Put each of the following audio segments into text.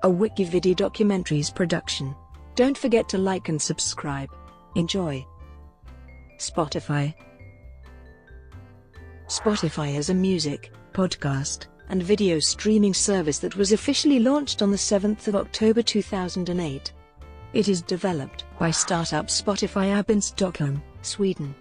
a WikiVidi documentaries production. Don't forget to like and subscribe. Enjoy. Spotify. Spotify is a music, podcast, and video streaming service that was officially launched on the 7th of October 2008. It is developed by startup Spotify AB in Stockholm, Sweden.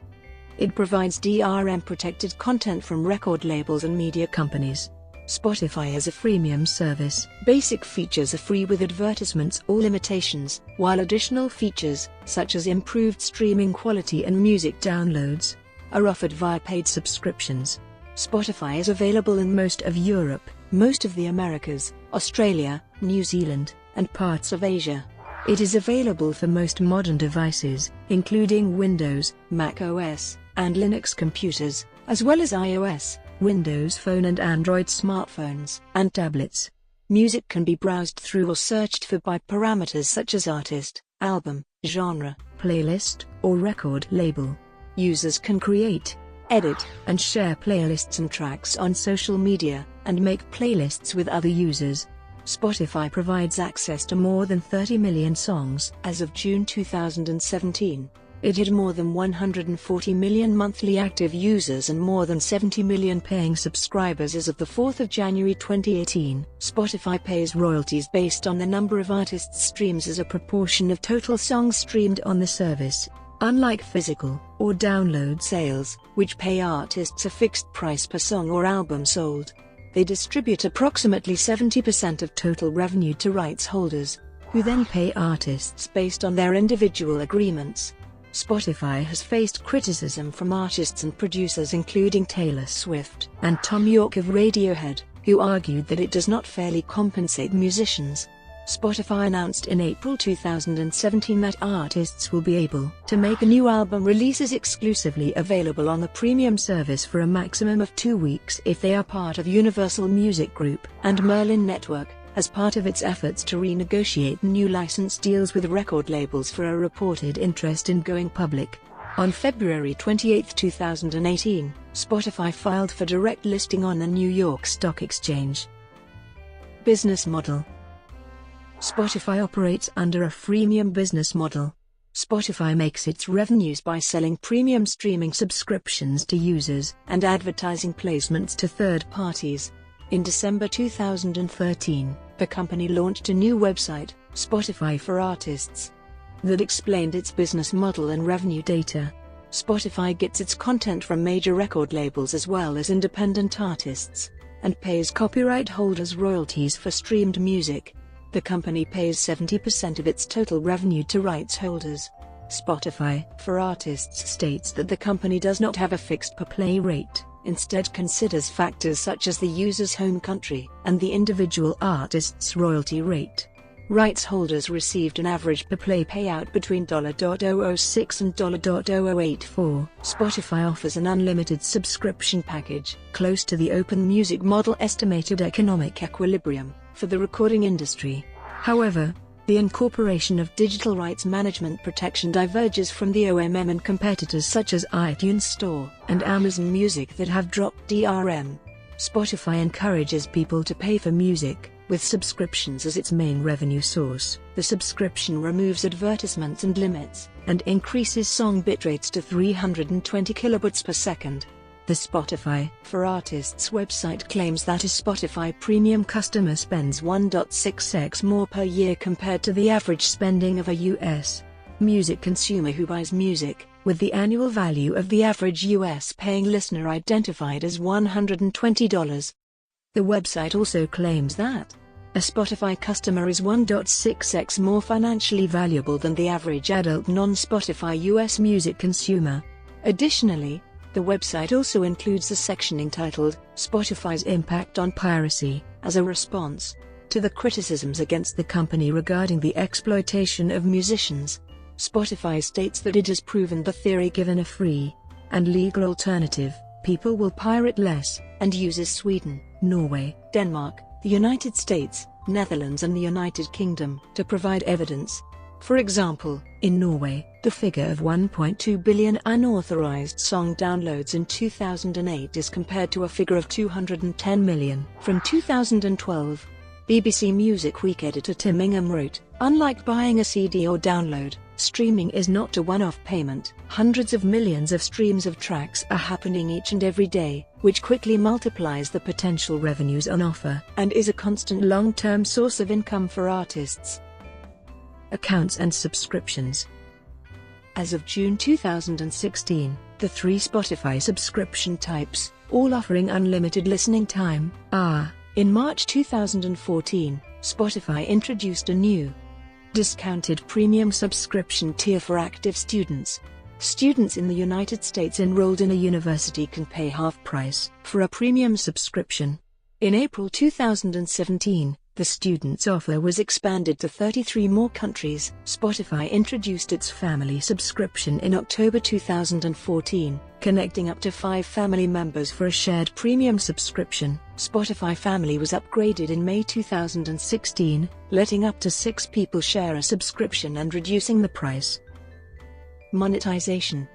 It provides DRM-protected content from record labels and media companies. Spotify is a freemium service. Basic features are free with advertisements or limitations, while additional features, such as improved streaming quality and music downloads, are offered via paid subscriptions. Spotify is available in most of Europe, most of the Americas, Australia, New Zealand, and parts of Asia. It is available for most modern devices, including Windows, Mac OS, and Linux computers, as well as iOS, Windows Phone and Android smartphones and tablets. Music can be browsed through or searched for by parameters such as artist, album, genre, playlist, or record label. Users can create, edit, and share playlists and tracks on social media, and make playlists with other users. Spotify provides access to more than 30 million songs. As of June 2017, it had more than 140 million monthly active users and more than 70 million paying subscribers as of the 4th of January 2018. Spotify pays royalties based on the number of artists' streams as a proportion of total songs streamed on the service. Unlike physical or download sales, which pay artists a fixed price per song or album sold, they distribute approximately 70% of total revenue to rights holders, who then pay artists based on their individual agreements. Spotify has faced criticism from artists and producers including Taylor Swift and Tom York of Radiohead, who argued that it does not fairly compensate musicians. Spotify announced in April 2017 that artists will be able to make new album releases exclusively available on the premium service for a maximum of 2 weeks if they are part of Universal Music Group and Merlin Network, as part of its efforts to renegotiate new license deals with record labels for a reported interest in going public. On February 28, 2018, Spotify filed for direct listing on the New York Stock Exchange. Business model. Spotify operates under a freemium business model. Spotify makes its revenues by selling premium streaming subscriptions to users and advertising placements to third parties. In December 2013, the company launched a new website, Spotify for Artists, that explained its business model and revenue data. Spotify gets its content from major record labels as well as independent artists, and pays copyright holders royalties for streamed music. The company pays 70% of its total revenue to rights holders. Spotify for Artists states that the company does not have a fixed per-play rate, instead considers factors such as the user's home country and the individual artist's royalty rate. Rights holders received an average per-play payout between $0.006 and $0.0084. Spotify offers an unlimited subscription package, close to the open music model estimated economic equilibrium for the recording industry. However, the incorporation of digital rights management protection diverges from the OMM and competitors such as iTunes Store and Amazon Music that have dropped DRM. Spotify encourages people to pay for music, with subscriptions as its main revenue source. The subscription removes advertisements and limits, and increases song bitrates to 320 kilobits per second. The Spotify for Artists website claims that a Spotify premium customer spends 1.6x more per year compared to the average spending of a U.S. music consumer who buys music, with the annual value of the average U.S. paying listener identified as $120. The website also claims that a Spotify customer is 1.6x more financially valuable than the average adult non-Spotify U.S. music consumer. Additionally, the website also includes a section entitled, Spotify's Impact on Piracy, as a response to the criticisms against the company regarding the exploitation of musicians. Spotify states that it has proven the theory given a free and legal alternative, people will pirate less, and uses Sweden, Norway, Denmark, the United States, Netherlands and the United Kingdom to provide evidence. For example, in Norway, the figure of 1.2 billion unauthorized song downloads in 2008 is compared to a figure of 210 million from 2012. BBC Music Week editor Tim Ingham wrote, "Unlike buying a CD or download, streaming is not a one-off payment. Hundreds of millions of streams of tracks are happening each and every day, which quickly multiplies the potential revenues on offer and is a constant long-term source of income for artists." Accounts and subscriptions. As of June 2016, the 3 Spotify subscription types, all offering unlimited listening time, are: in March 2014, Spotify introduced a new discounted premium subscription tier for active students. Students in the United States enrolled in a university can pay half price for a premium subscription. In April 2017, the students' offer was expanded to 33 more countries. Spotify introduced its family subscription in October 2014, connecting up to 5 family members for a shared premium subscription. Spotify Family was upgraded in May 2016, letting up to 6 people share a subscription and reducing the price. Monetization.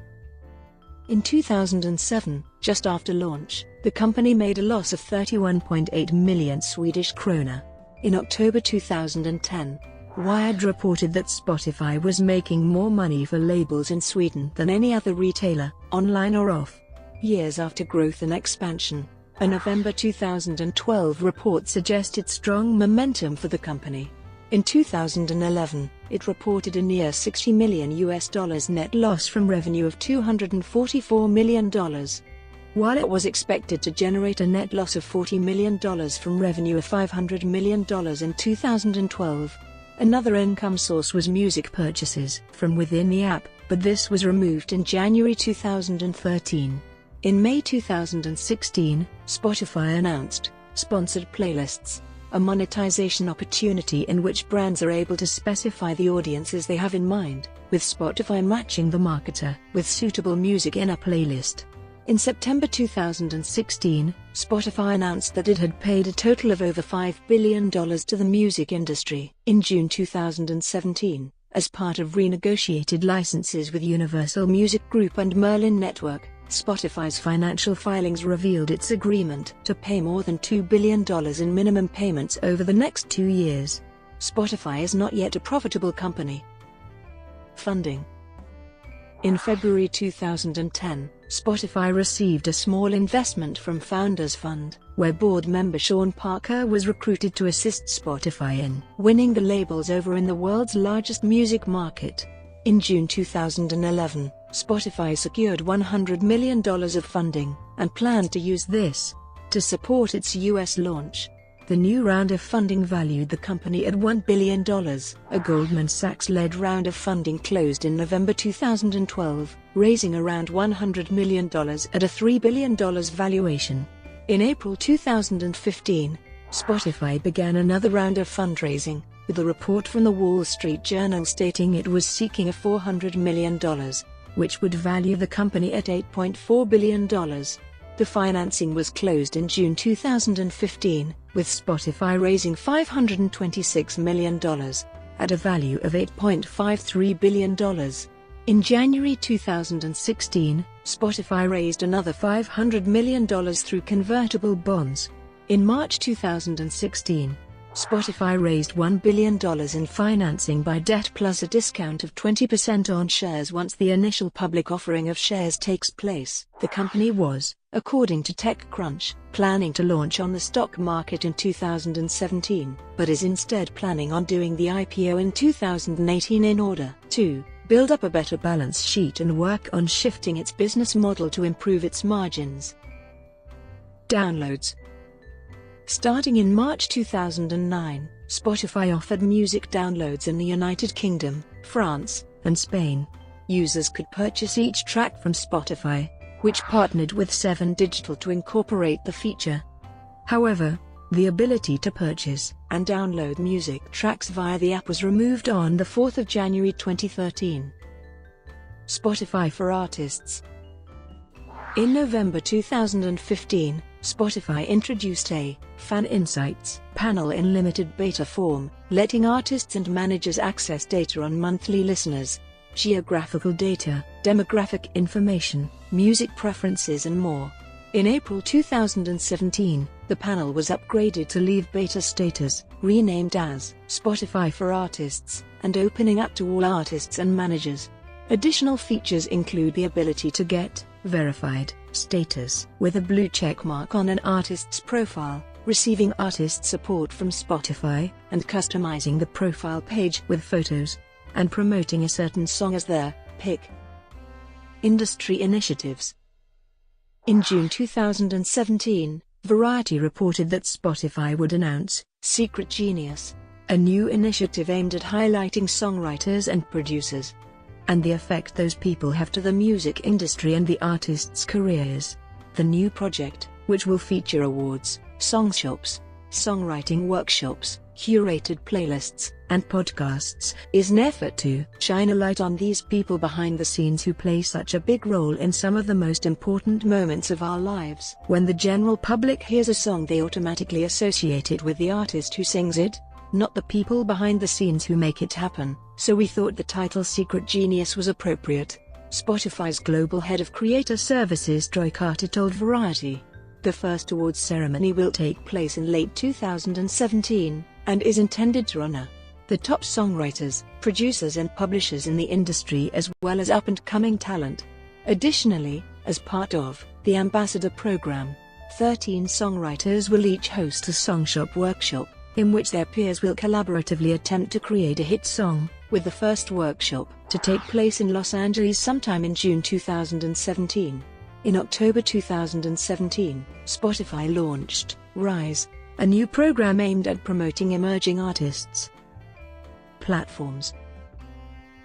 In 2007, just after launch, the company made a loss of 31.8 million Swedish krona. In October 2010, Wired reported that Spotify was making more money for labels in Sweden than any other retailer, online or off. Years after growth and expansion, a November 2012 report suggested strong momentum for the company. In 2011, it reported a near $60 million net loss from revenue of $244 million. While it was expected to generate a net loss of $40 million from revenue of $500 million in 2012. Another income source was music purchases from within the app, but this was removed in January 2013. In May 2016, Spotify announced sponsored playlists, a monetization opportunity in which brands are able to specify the audiences they have in mind, with Spotify matching the marketer with suitable music in a playlist. In September 2016, Spotify announced that it had paid a total of over $5 billion to the music industry. In June 2017, as part of renegotiated licenses with Universal Music Group and Merlin Network, Spotify's financial filings revealed its agreement to pay more than $2 billion in minimum payments over the next 2 years. Spotify is not yet a profitable company. Funding. In February 2010, Spotify received a small investment from Founders Fund, where board member Sean Parker was recruited to assist Spotify in winning the labels over in the world's largest music market. In June 2011, Spotify secured $100 million of funding, and planned to use this to support its US launch. The new round of funding valued the company at $1 billion. A Goldman Sachs-led round of funding closed in November 2012, raising around $100 million at a $3 billion valuation. In April 2015, Spotify began another round of fundraising, with a report from the Wall Street Journal stating it was seeking a $400 million, which would value the company at $8.4 billion. The financing was closed in June 2015, with Spotify raising $526 million, at a value of $8.53 billion. In January 2016, Spotify raised another $500 million through convertible bonds. In March 2016, Spotify raised $1 billion in financing by debt plus a discount of 20% on shares once the initial public offering of shares takes place. The company was, according to TechCrunch, planning to launch on the stock market in 2017, but is instead planning on doing the IPO in 2018 in order to build up a better balance sheet and work on shifting its business model to improve its margins. Downloads. Starting in March 2009, Spotify offered music downloads in the United Kingdom, France, and Spain. Users could purchase each track from Spotify, which partnered with 7 Digital to incorporate the feature. However, the ability to purchase and download music tracks via the app was removed on the 4th of January 2013. Spotify for Artists. In November 2015, Spotify introduced a Fan Insights panel in limited beta form, letting artists and managers access data on monthly listeners, geographical data, demographic information, music preferences and more. In April 2017, the The panel was upgraded to Live Beta status, renamed as Spotify for Artists, and opening up to all artists and managers. Additional features include the ability to get verified status with a blue check mark on an artist's profile, receiving artist support from Spotify, and customizing the profile page with photos, and promoting a certain song as their pick. Industry initiatives. In June 2017, Variety reported that Spotify would announce Secret Genius, a new initiative aimed at highlighting songwriters and producers, and the effect those people have to the music industry and the artists' careers. The new project, which will feature awards, song shops, songwriting workshops, curated playlists, and podcasts, is an effort to shine a light on these people behind the scenes who play such a big role in some of the most important moments of our lives. When the general public hears a song, they automatically associate it with the artist who sings it, not the people behind the scenes who make it happen, so we thought the title Secret Genius was appropriate. Spotify's global head of creator services Troy Carter told Variety. The first awards ceremony will take place in late 2017, and is intended to honor the top songwriters, producers and publishers in the industry as well as up-and-coming talent. Additionally, as part of the Ambassador Program, 13 songwriters will each host a songshop workshop, in which their peers will collaboratively attempt to create a hit song, with the first workshop to take place in Los Angeles sometime in June 2017. In October 2017, Spotify launched Rise, a new program aimed at promoting emerging artists. Platforms.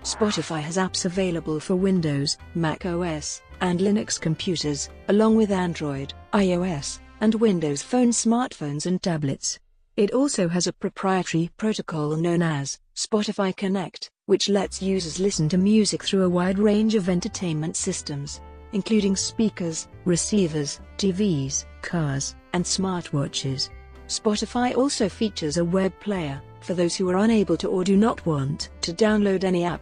Spotify has apps available for Windows, Mac OS, and Linux computers, along with Android, iOS, and Windows Phone smartphones and tablets. It also has a proprietary protocol known as Spotify Connect, which lets users listen to music through a wide range of entertainment systems, including speakers, receivers, TVs, cars, and smartwatches. Spotify also features a web player, for those who are unable to or do not want to download any app.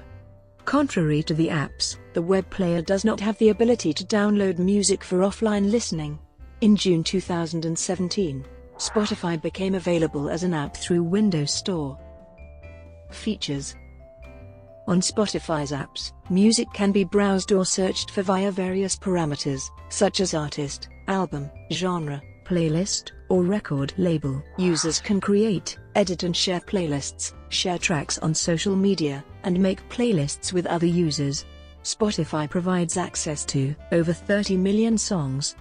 Contrary to the apps, the web player does not have the ability to download music for offline listening. In June 2017, Spotify became available as an app through Windows Store. Features. On Spotify's apps, music can be browsed or searched for via various parameters, such as artist, album, genre, playlist, or record label. Users can create, edit and share playlists, share tracks on social media, and make playlists with other users. Spotify provides access to over 30 million songs.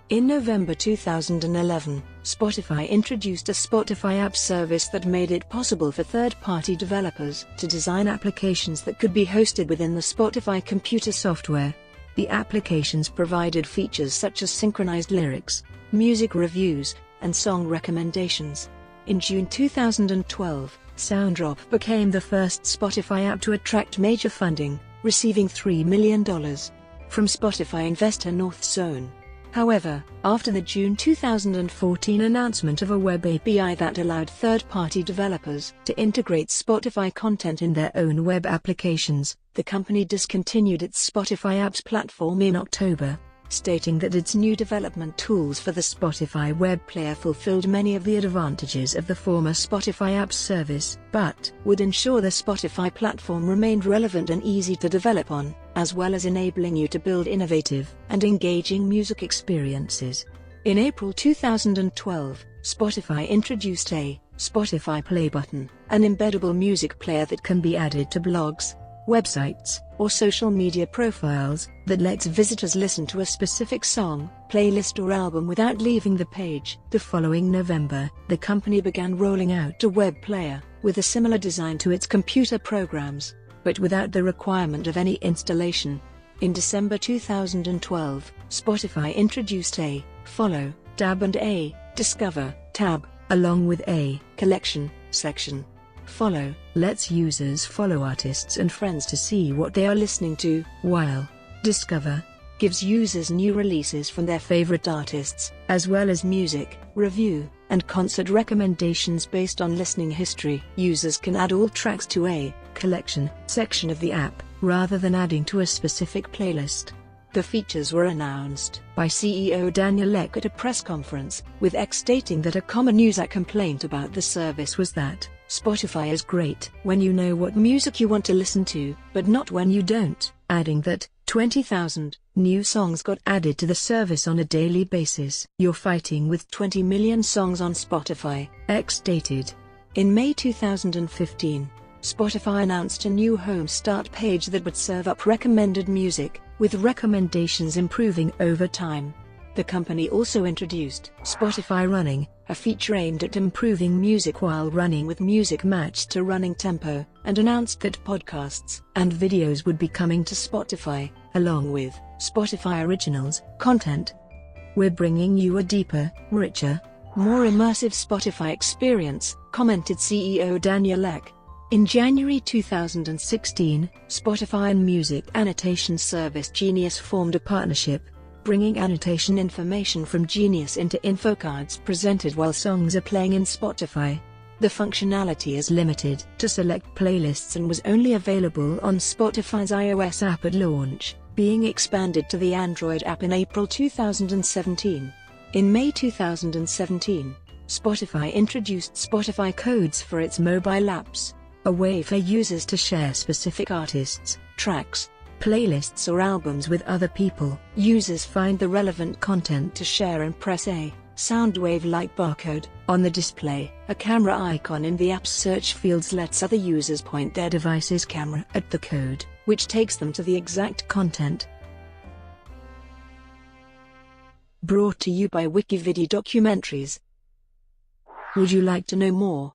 In November 2011, Spotify introduced a Spotify app service that made it possible for third-party developers to design applications that could be hosted within the Spotify computer software. The applications provided features such as synchronized lyrics, music reviews, and song recommendations. In June 2012, Soundrop became the first Spotify app to attract major funding, receiving $3 million from Spotify investor North Zone. However, after the June 2014 announcement of a web API that allowed third-party developers to integrate Spotify content in their own web applications, the company discontinued its Spotify apps platform in October, stating that its new development tools for the Spotify web player fulfilled many of the advantages of the former Spotify apps service, but would ensure the Spotify platform remained relevant and easy to develop on, as well as enabling you to build innovative and engaging music experiences. In April 2012, Spotify introduced a Spotify Play button, an embeddable music player that can be added to blogs, websites, or social media profiles, that lets visitors listen to a specific song, playlist or album without leaving the page. The following November, the company began rolling out a web player, with a similar design to its computer programs, but without the requirement of any installation. In December 2012, Spotify introduced a Follow tab and a Discover tab, along with a Collection section. Follow lets users follow artists and friends to see what they are listening to, while Discover gives users new releases from their favorite artists, as well as music, review, and concert recommendations based on listening history. Users can add all tracks to a Collection section of the app, rather than adding to a specific playlist. The features were announced by CEO Daniel Ek at a press conference, with Ek stating that a common user complaint about the service was that Spotify is great when you know what music you want to listen to, but not when you don't, adding that 20,000 new songs got added to the service on a daily basis. "You're fighting with 20 million songs on Spotify," Ek stated. In May 2015, Spotify announced a new home start page that would serve up recommended music, with recommendations improving over time. The company also introduced Spotify Running, a feature aimed at improving music while running with music matched to running tempo, and announced that podcasts and videos would be coming to Spotify, along with Spotify Originals content. "We're bringing you a deeper, richer, more immersive Spotify experience," commented CEO Daniel Ek. In January 2016, Spotify and music annotation service Genius formed a partnership, bringing annotation information from Genius into infocards presented while songs are playing in Spotify. The functionality is limited to select playlists and was only available on Spotify's iOS app at launch, being expanded to the Android app in April 2017. In May 2017, Spotify introduced Spotify codes for its mobile apps, a way for users to share specific artists, tracks, playlists or albums with other people. Users find the relevant content to share and press a Soundwave-like barcode on the display. A camera icon in the app's search fields lets other users point their device's camera at the code, which takes them to the exact content. Brought to you by WikiVidi Documentaries. Would you like to know more?